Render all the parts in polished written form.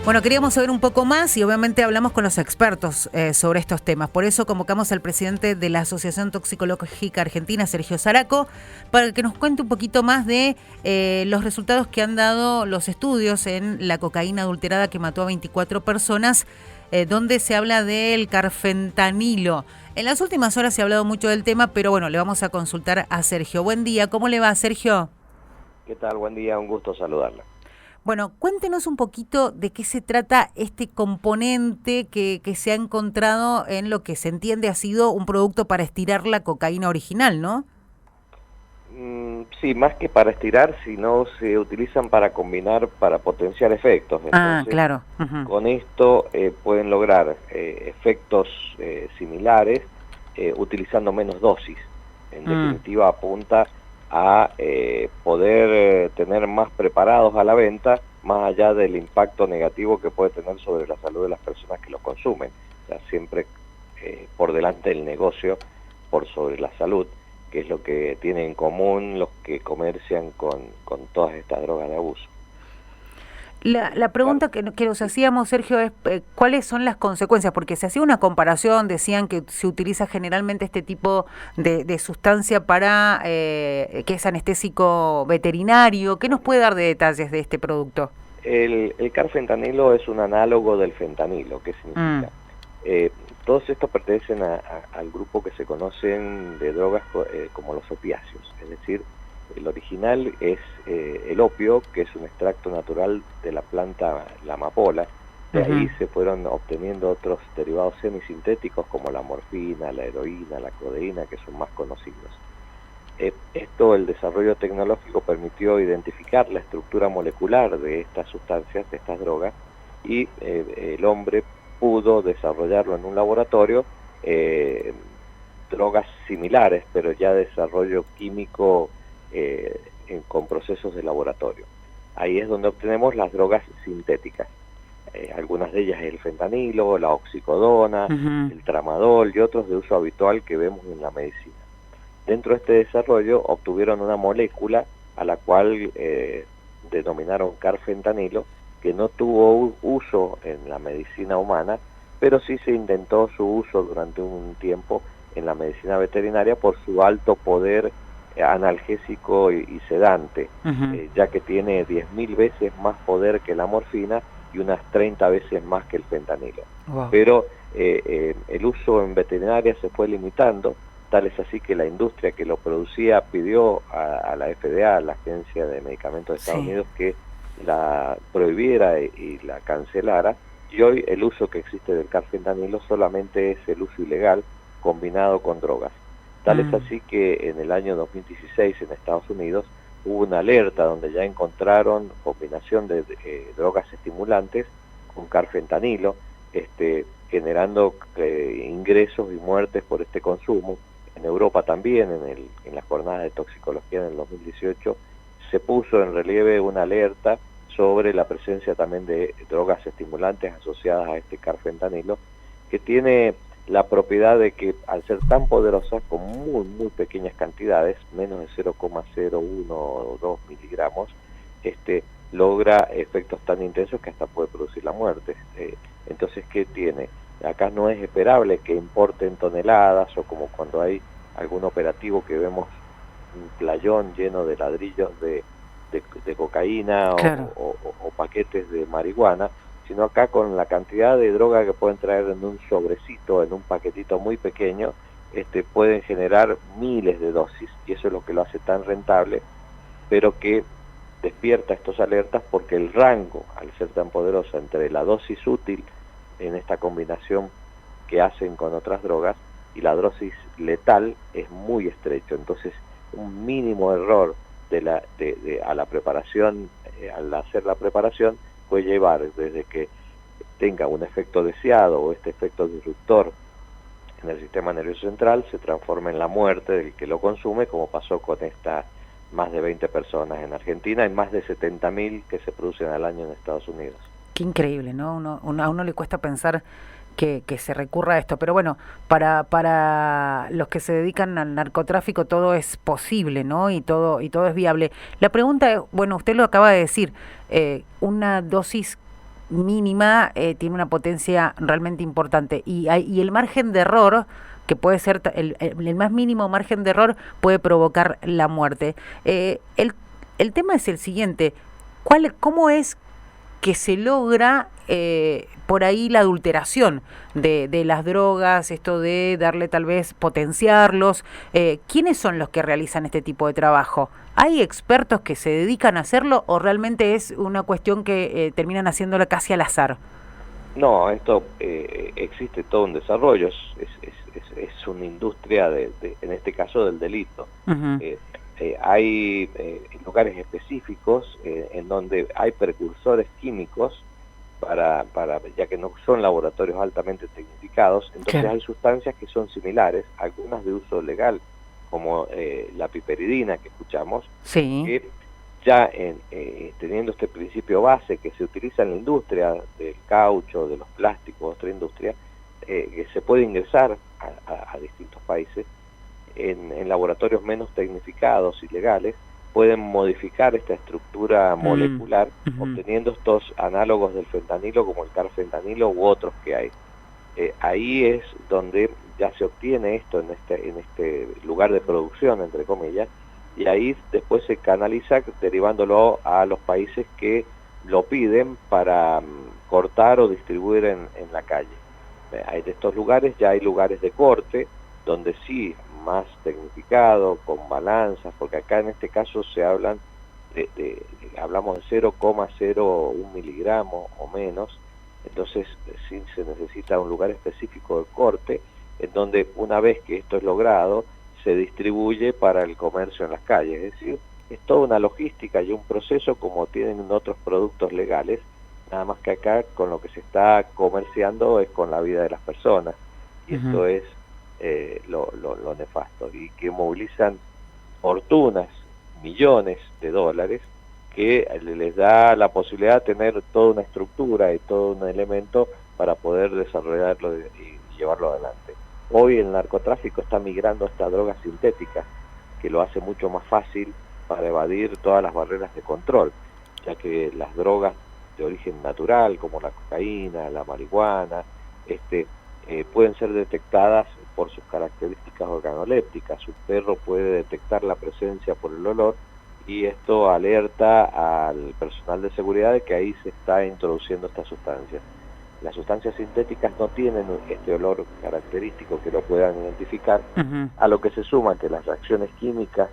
Bueno, queríamos saber un poco más y obviamente hablamos con los expertos sobre estos temas. Por eso convocamos al presidente de la Asociación Toxicológica Argentina, Sergio Zaraco, para que nos cuente un poquito más de los resultados que han dado los estudios en la cocaína adulterada que mató a 24 personas, donde se habla del carfentanilo. En las últimas horas se ha hablado mucho del tema, pero bueno, le vamos a consultar a Sergio. Buen día, ¿cómo le va, Sergio? ¿Qué tal? Buen día, un gusto saludarla. Bueno, cuéntenos un poquito de qué se trata este componente que se ha encontrado en lo que se entiende ha sido un producto para estirar la cocaína original, ¿no? Sí, más que para estirar, sino se utilizan para combinar, para potenciar efectos. Ah, Entonces, claro. Uh-huh. con esto pueden lograr efectos similares utilizando menos dosis. En definitiva, apunta a poder tener más preparados a la venta, más allá del impacto negativo que puede tener sobre la salud de las personas que lo consumen. O sea, siempre por delante del negocio, por sobre la salud, que es lo que tienen en común los que comercian con todas estas drogas de abuso. La pregunta que nos hacíamos, Sergio, es ¿cuáles son las consecuencias? Porque se hacía una comparación, decían que se utiliza generalmente este tipo de sustancia para que es anestésico veterinario. ¿Qué nos puede dar de detalles de este producto? El carfentanilo es un análogo del fentanilo. ¿Qué significa? Todos estos pertenecen al grupo que se conocen de drogas como los opiáceos, es decir, el original es el opio, que es un extracto natural de la planta, la amapola. De ahí se fueron obteniendo otros derivados semisintéticos como la morfina, la heroína, la codeína, que son más conocidos. El desarrollo tecnológico permitió identificar la estructura molecular de estas sustancias, de estas drogas, y el hombre pudo desarrollarlo en un laboratorio, drogas similares, pero ya desarrollo químico con procesos de laboratorio. Ahí es donde obtenemos las drogas sintéticas. Algunas de ellas el fentanilo, la oxicodona, el tramadol y otros de uso habitual que vemos en la medicina. Dentro de este desarrollo obtuvieron una molécula a la cual denominaron carfentanilo, que no tuvo uso en la medicina humana, pero sí se intentó su uso durante un tiempo en la medicina veterinaria por su alto poder analgésico y sedante, ya que tiene 10.000 veces más poder que la morfina y unas 30 veces más que el fentanilo. Wow. Pero el uso en veterinaria se fue limitando, tal es así que la industria que lo producía pidió a la FDA, a la Agencia de Medicamentos de Estados Unidos, que la prohibiera y la cancelara, y hoy el uso que existe del carfentanilo solamente es el uso ilegal combinado con drogas. Tal es así que en el año 2016 en Estados Unidos hubo una alerta donde ya encontraron combinación de drogas estimulantes con carfentanilo, generando ingresos y muertes por este consumo. En Europa también, en la jornada de toxicología en el 2018, se puso en relieve una alerta sobre la presencia también de drogas estimulantes asociadas a este carfentanilo, que tiene la propiedad de que al ser tan poderosa, con muy pequeñas cantidades, menos de 0,01 o 2 miligramos, logra efectos tan intensos que hasta puede producir la muerte. Entonces, ¿qué tiene? Acá no es esperable que importen toneladas, o como cuando hay algún operativo que vemos un playón lleno de ladrillos de cocaína, claro, o paquetes de marihuana, sino acá con la cantidad de droga que pueden traer en un sobrecito, en un paquetito muy pequeño, pueden generar miles de dosis, y eso es lo que lo hace tan rentable, pero que despierta estos alertas porque el rango, al ser tan poderoso, entre la dosis útil en esta combinación que hacen con otras drogas y la dosis letal es muy estrecho. Entonces un mínimo error a la preparación, al hacer la preparación, puede llevar desde que tenga un efecto deseado o este efecto disruptor en el sistema nervioso central se transforma en la muerte del que lo consume, como pasó con estas más de 20 personas en Argentina y más de 70.000 que se producen al año en Estados Unidos. Qué increíble, ¿no? A uno le cuesta pensar que se recurra a esto, pero bueno, para los que se dedican al narcotráfico todo es posible, ¿no? Y todo es viable. La pregunta es, bueno, usted lo acaba de decir, una dosis mínima tiene una potencia realmente importante. Y el margen de error, que puede ser el más mínimo margen de error, puede provocar la muerte. El tema es el siguiente: ¿cómo es que se logra por ahí la adulteración de las drogas, esto de darle tal vez potenciarlos? ¿Quiénes son los que realizan este tipo de trabajo? ¿Hay expertos que se dedican a hacerlo o realmente es una cuestión que terminan haciéndola casi al azar? No, esto existe todo un desarrollo, es una industria en este caso del delito. Uh-huh. Hay lugares específicos en donde hay precursores químicos ya que no son laboratorios altamente tecnificados, entonces Claro. hay sustancias que son similares, algunas de uso legal, como la piperidina que escuchamos, Sí. que ya teniendo este principio base que se utiliza en la industria del caucho, de los plásticos, otra industria, que se puede ingresar a distintos países, en laboratorios menos tecnificados y legales, pueden modificar esta estructura molecular, Uh-huh. obteniendo estos análogos del fentanilo como el carfentanilo u otros que hay. Ahí es donde ya se obtiene esto en este lugar de producción, entre comillas, y ahí después se canaliza derivándolo a los países que lo piden para cortar o distribuir en la calle. Hay de estos lugares, ya hay lugares de corte, donde sí, más tecnificado, con balanzas, porque acá en este caso se hablamos de 0,01 miligramos o menos, entonces sí se necesita un lugar específico de corte, en donde una vez que esto es logrado, se distribuye para el comercio en las calles. Es decir, es toda una logística y un proceso como tienen otros productos legales, nada más que acá con lo que se está comerciando es con la vida de las personas, y Uh-huh. esto es lo nefasto, y que movilizan fortunas, millones de dólares, que les da la posibilidad de tener toda una estructura y todo un elemento para poder desarrollarlo y llevarlo adelante. Hoy el narcotráfico está migrando a esta droga sintética, que lo hace mucho más fácil para evadir todas las barreras de control, ya que las drogas de origen natural, como la cocaína, la marihuana, pueden ser detectadas por sus características organolépticas. Un perro puede detectar la presencia por el olor, y esto alerta al personal de seguridad de que ahí se está introduciendo esta sustancia. Las sustancias sintéticas no tienen este olor característico que lo puedan identificar, Uh-huh. a lo que se suma que las reacciones químicas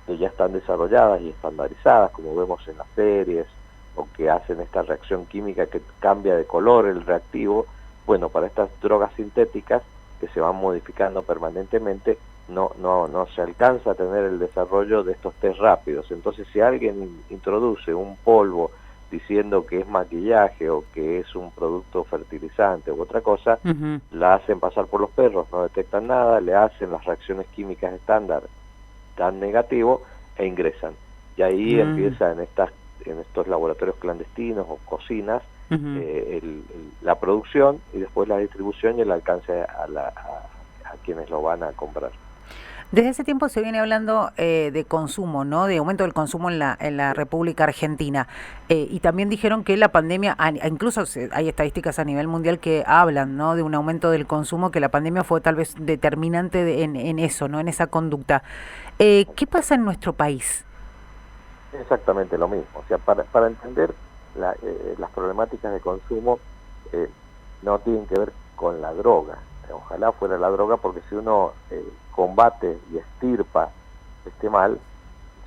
que ya están desarrolladas y estandarizadas, como vemos en las series, o que hacen esta reacción química que cambia de color el reactivo, bueno, para estas drogas sintéticas que se van modificando permanentemente, no se alcanza a tener el desarrollo de estos test rápidos. Entonces, si alguien introduce un polvo diciendo que es maquillaje o que es un producto fertilizante u otra cosa, Uh-huh. la hacen pasar por los perros, no detectan nada, le hacen las reacciones químicas estándar tan negativo e ingresan. Y ahí empieza en estos laboratorios clandestinos o cocinas Uh-huh. la producción y después la distribución y el alcance a quienes lo van a comprar. Desde ese tiempo se viene hablando de consumo, ¿no? De aumento del consumo en la República Argentina. Y también dijeron que la pandemia, incluso hay estadísticas a nivel mundial que hablan, ¿no? De un aumento del consumo, que la pandemia fue tal vez determinante en eso, ¿no? En esa conducta. ¿Qué pasa en nuestro país? Exactamente lo mismo. O sea, para entender las problemáticas de consumo, no tienen que ver con la droga. Ojalá fuera la droga, porque si uno combate y estirpa este mal,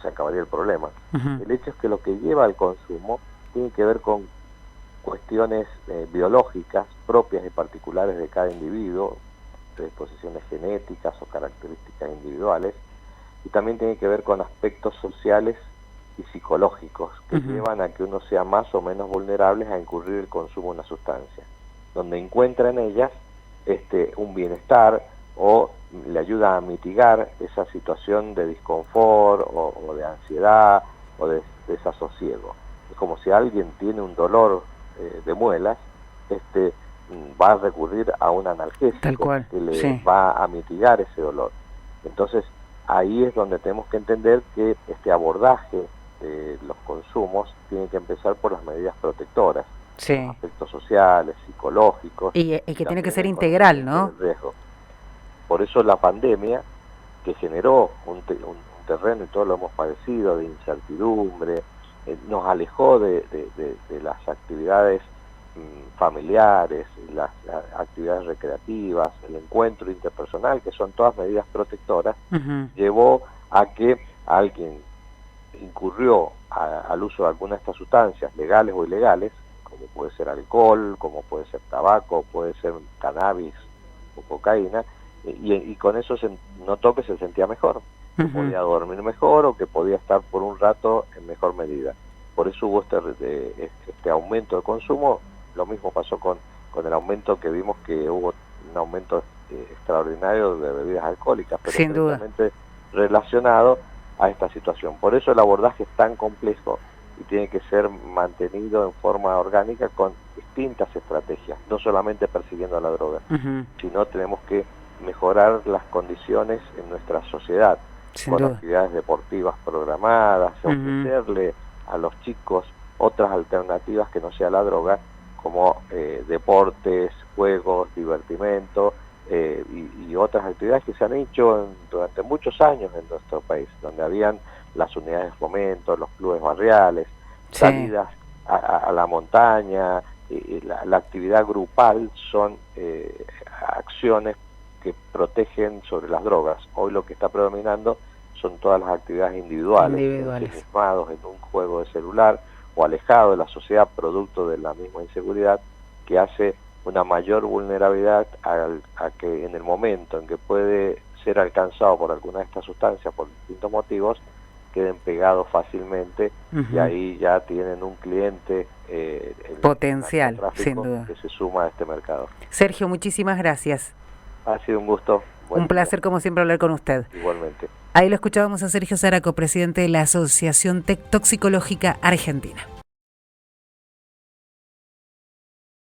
se acabaría el problema. Uh-huh. El hecho es que lo que lleva al consumo tiene que ver con cuestiones biológicas propias y particulares de cada individuo, predisposiciones genéticas o características individuales, y también tiene que ver con aspectos sociales y psicológicos que Uh-huh. llevan a que uno sea más o menos vulnerable a incurrir el consumo de una sustancia, donde encuentra en ellas un bienestar o le ayuda a mitigar esa situación de disconfort o de ansiedad o de desasosiego. Es como si alguien tiene un dolor de muelas, va a recurrir a un Tal analgésico cual, que le sí. va a mitigar ese dolor. Entonces, ahí es donde tenemos que entender que este abordaje de los consumos tiene que empezar por las medidas protectoras. Sí. aspectos sociales, psicológicos. Y que tiene que ser integral, ¿no? Por eso la pandemia, que generó un terreno, y todos lo hemos padecido, de incertidumbre, nos alejó de las actividades familiares, las actividades recreativas, el encuentro interpersonal, que son todas medidas protectoras, llevó a que alguien incurrió al uso de alguna de estas sustancias, legales o ilegales, como puede ser alcohol, como puede ser tabaco, puede ser cannabis o cocaína, y con eso se notó que se sentía mejor, que podía dormir mejor o que podía estar por un rato en mejor medida. Por eso hubo este aumento de consumo. Lo mismo pasó con el aumento que vimos, que hubo un aumento extraordinario de bebidas alcohólicas, pero sin duda relacionado a esta situación. Por eso el abordaje es tan complejo y tiene que ser mantenido en forma orgánica con distintas estrategias, no solamente persiguiendo a la droga, sino tenemos que mejorar las condiciones en nuestra sociedad, sin con duda actividades deportivas programadas, ofrecerle a los chicos otras alternativas que no sea la droga, como deportes, juegos, divertimento, y otras actividades que se han hecho durante muchos años en nuestro país, donde habían las unidades de fomento, los clubes barriales, salidas a la montaña, la actividad grupal son acciones que protegen sobre las drogas. Hoy lo que está predominando son todas las actividades individuales. Ensimismados en un juego de celular o alejado de la sociedad, producto de la misma inseguridad, que hace una mayor vulnerabilidad a que en el momento en que puede ser alcanzado por alguna de estas sustancias por distintos motivos, queden pegados fácilmente, y ahí ya tienen un cliente potencial, sin duda, que se suma a este mercado. Sergio, muchísimas gracias. Ha sido un gusto. Un placer, como siempre, hablar con usted. Igualmente. Ahí lo escuchábamos a Sergio Zaraco, presidente de la Asociación Toxicológica Argentina.